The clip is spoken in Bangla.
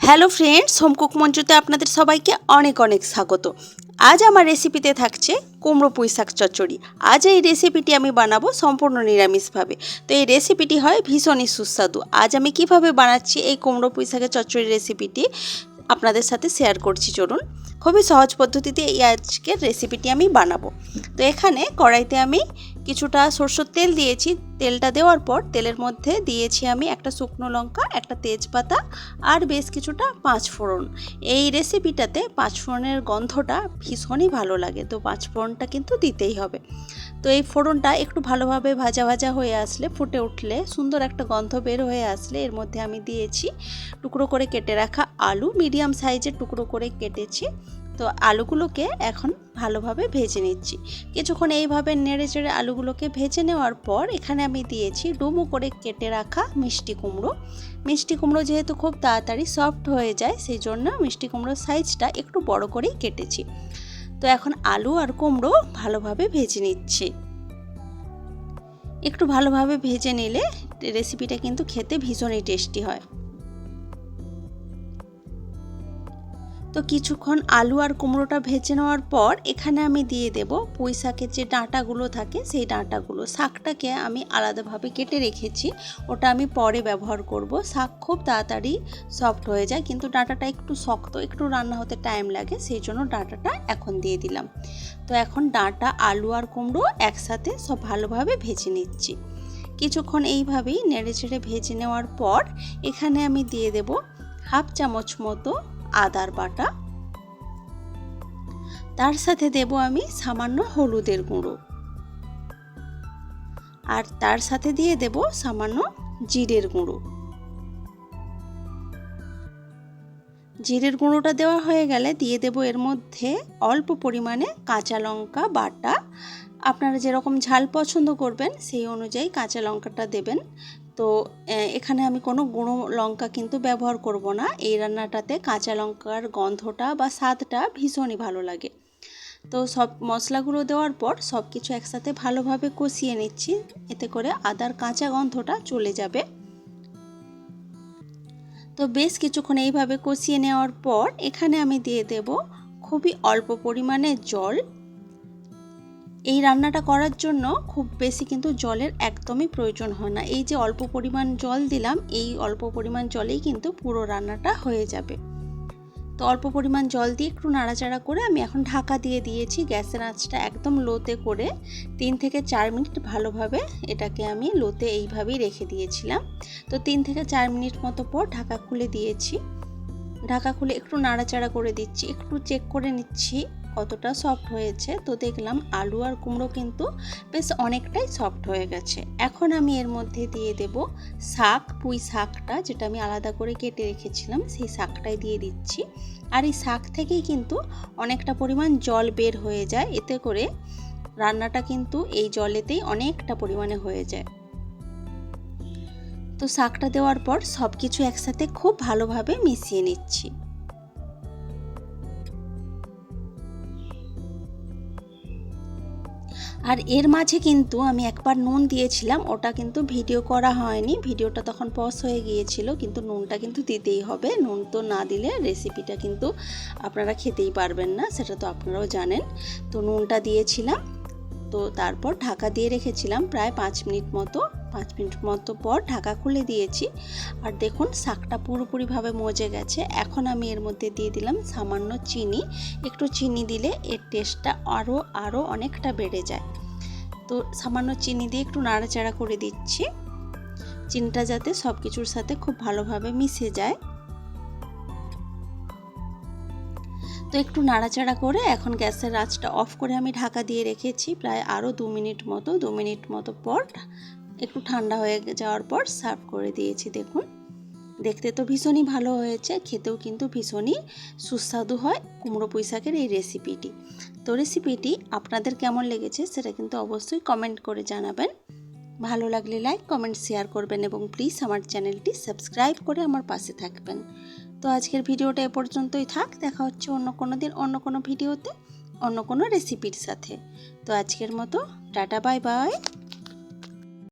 হ্যালো ফ্রেন্ডস, হোম কুক মঞ্চুতে আপনাদের সবাইকে অনেক অনেক স্বাগত। আজ আমার রেসিপিতে থাকছে কুমড়ো পুঁই শাক চচ্চড়ি। আজ এই রেসিপিটি আমি বানাবো সম্পূর্ণ নিরামিষভাবে। তো এই রেসিপিটি হয় ভীষণই সুস্বাদু। আজ আমি কিভাবে বানাচ্ছি এই কুমড়ো পুঁই শাকের চচ্চড়ি রেসিপিটি আপনাদের সাথে শেয়ার করছি। চলুন, খুবই সহজ পদ্ধতিতে এই আজকের রেসিপিটি আমি বানাবো। তো এখানে কড়াইতে আমি কিছুটা সরষের তেল দিয়েছি। তেলটা দেওয়ার পর তেলের মধ্যে দিয়েছি আমি একটা শুকনো লঙ্কা, একটা তেজপাতা আর বেশ কিছুটা পাঁচফোড়ন। এই রেসিপিটাতে পাঁচফোড়নের গন্ধটা ভীষণই ভালো লাগে, তো পাঁচফোড়নটা কিন্তু দিতেই হবে। তো এই ফোড়নটা একটু ভালোভাবে ভাজা ভাজা হয়ে আসলে, ফুটে উঠলে, সুন্দর একটা গন্ধ বের হয়ে আসলে এর মধ্যে আমি দিয়েছি টুকরো করে কেটে রাখা আলু। মিডিয়াম সাইজের টুকরো করে কেটেছি। তো আলুগুলোকে এখন ভালোভাবে ভেজে নিচ্ছি। কিছুক্ষণ এইভাবে নেড়ে চেড়ে আলুগুলোকে ভেজে নেওয়ার পর এখানে আমি দিয়েছি ডুমো করে কেটে রাখা মিষ্টি কুমড়ো। মিষ্টি কুমড়ো যেহেতু খুব তাড়াতাড়ি সফট হয়ে যায়, সেই জন্য মিষ্টি কুমড়োর সাইজটা একটু বড় করেই কেটেছি। তো এখন আলু আর কুমড়ো ভালোভাবে ভেজে নিচ্ছি। একটু ভালোভাবে ভেজে নিলে রেসিপিটা কিন্তু খেতে ভীষণই টেস্টি হয়। তো কিছুক্ষণ আলু আর কুমড়োটা ভেজে নেওয়ার পর এখানে আমি দিয়ে দেব পুঁই শাকের যে ডাঁটাগুলো থাকে, সেই ডাঁটাগুলো। শাকটাকে আমি আলাদাভাবে কেটে রেখেছি, ওটা আমি পরে ব্যবহার করব। শাক খুব তাড়াতাড়ি সফট হয়ে যায়, কিন্তু ডাঁটাটা একটু শক্ত, একটু রান্না হতে টাইম লাগে, সেই জন্য ডাঁটাটা এখন দিয়ে দিলাম। তো এখন ডাঁটা, আলু আর কুমড়ো একসাথে সব ভালোভাবে ভেজে নিচ্ছি। কিছুক্ষণ এইভাবেই নেড়ে চেড়ে ভেজে নেওয়ার পর এখানে আমি দিয়ে দেব হাফ চামচ মতো আদার বাটা। তার সাথে দেব আমি সামান্য হলুদের গুঁড়ো, আর তার সাথে দিয়ে দেব সামান্য জিরের গুঁড়ো। জিরের গুঁড়োটা দেওয়া হয়ে গেলে দিয়ে দেব এর মধ্যে অল্প পরিমাণে কাঁচা লঙ্কা বাটা। আপনারা যেরকম ঝাল পছন্দ করবেন সেই অনুযায়ী কাঁচা লঙ্কাটা দেবেন। তো এখানে আমি কোনো গুঁড়ো লঙ্কা কিন্তু ব্যবহার করব না। এই রান্নাটাতে কাঁচা লঙ্কার গন্ধটা বা স্বাদটা ভীষণই ভালো লাগে। তো সব মশলাগুলো দেওয়ার পর সব কিছু একসাথে ভালোভাবে কষিয়ে নিচ্ছি, এতে করে আদার কাঁচা গন্ধটা চলে যাবে। তো বেশ কিছুক্ষণ এইভাবে কষিয়ে নেওয়ার পর এখানে আমি দিয়ে দেব খুবই অল্প পরিমাণে জল। এই রান্নাটা করার জন্য খুব বেশি কিন্তু জলের একদমই প্রয়োজন হয় না। এই যে অল্প পরিমাণ জল দিলাম, এই অল্প পরিমাণ জলেই কিন্তু পুরো রান্নাটা হয়ে যাবে। তো অল্প পরিমাণ জল দিয়ে একটু নাড়াচাড়া করে আমি এখন ঢাকা দিয়ে দিয়েছি। গ্যাসের আঁচটা একদম লোতে করে 3 থেকে 4 মিনিট ভালোভাবে এটাকে আমি লোতে এইভাবেই রেখে দিয়েছিলাম। তো 3 থেকে 4 মিনিট মতো পর ঢাকা খুলে দিয়েছি। ঢাকা খুলে একটু নাড়াচাড়া করে দিচ্ছি, একটু চেক করে নিচ্ছি কতটা সফট হয়েছে। তো দেখলাম আলু আর কুমড়ো কিন্তু বেশ অনেকটাই সফট হয়ে গেছে। এখন আমি এর মধ্যে দিয়ে দেব শাক, পুঁই শাকটা, যেটা আমি আলাদা করে কেটে রেখেছিলাম, সেই শাকটাই দিয়ে দিচ্ছি। আর এই শাক থেকেই কিন্তু অনেকটা পরিমাণ জল বের হয়ে যায়, এতে করে রান্নাটা কিন্তু এই জলেতেই অনেকটা পরিমাণে হয়ে যায়। তো শাকটা দেওয়ার পর সব কিছু একসাথে খুব ভালোভাবে মিশিয়ে নিচ্ছি। আর এর মাঝে কিন্তু আমি একবার নুন দিয়েছিলাম, ওটা কিন্তু ভিডিও করা হয়নি, ভিডিওটা তখন পজ হয়ে গিয়েছিল। কিন্তু নুনটা কিন্তু দিতেই হবে, নুন তো না দিলে রেসিপিটা কিন্তু আপনারা খেতেই পারবেন না, সেটা তো আপনারাও জানেন। তো নুনটা দিয়েছিলাম। তো তারপর ঢাকা দিয়ে রেখেছিলাম প্রায় 5 মিনিট মতো। 5 মিনিট মতো পর ঢাকা খুলে দিয়েছি। আর দেখুন শাকটা পুরোপুরিভাবে মজে গেছে। এখন আমি এর মধ্যে দিয়ে দিলাম সামান্য চিনি। একটু চিনি দিলে এর টেস্টটা আরও অনেকটা বেড়ে যায়। তো সামান্য চিনি দিয়ে একটু নাড়াচাড়া করে দিচ্ছি, চিনিটা যাতে সব কিছুর সাথে খুব ভালোভাবে মিশে যায়। তো একটু নাড়াচাড়া করে এখন গ্যাসের আঁচটা অফ করে আমি ঢাকা দিয়ে রেখেছি প্রায় আরও 2 মিনিট মতো। 2 মিনিট মতো পর একটু ঠান্ডা হয়ে যাওয়ার পর সার্ভ করে দিয়েছি। দেখুন, দেখতে তো ভীষণই ভালো হয়েছে, খেতেও কিন্তু ভীষণই সুস্বাদু হয় কুমড়ো পুঁই শাকের এই রেসিপিটি। তো রেসিপিটি আপনাদের কেমন লেগেছে সেটা কিন্তু অবশ্যই কমেন্ট করে জানাবেন। ভালো লাগলে লাইক, কমেন্ট, শেয়ার করবেন এবং প্লিজ আমার চ্যানেলটি সাবস্ক্রাইব করে আমার পাশে থাকবেন। তো আজকের ভিডিওটা এ পর্যন্তই থাক। দেখা হচ্ছে অন্য কোনো দিন অন্য কোনো ভিডিওতে অন্য কোনো রেসিপির সাথে। তো আজকের মতো টাটা, বাই বাই।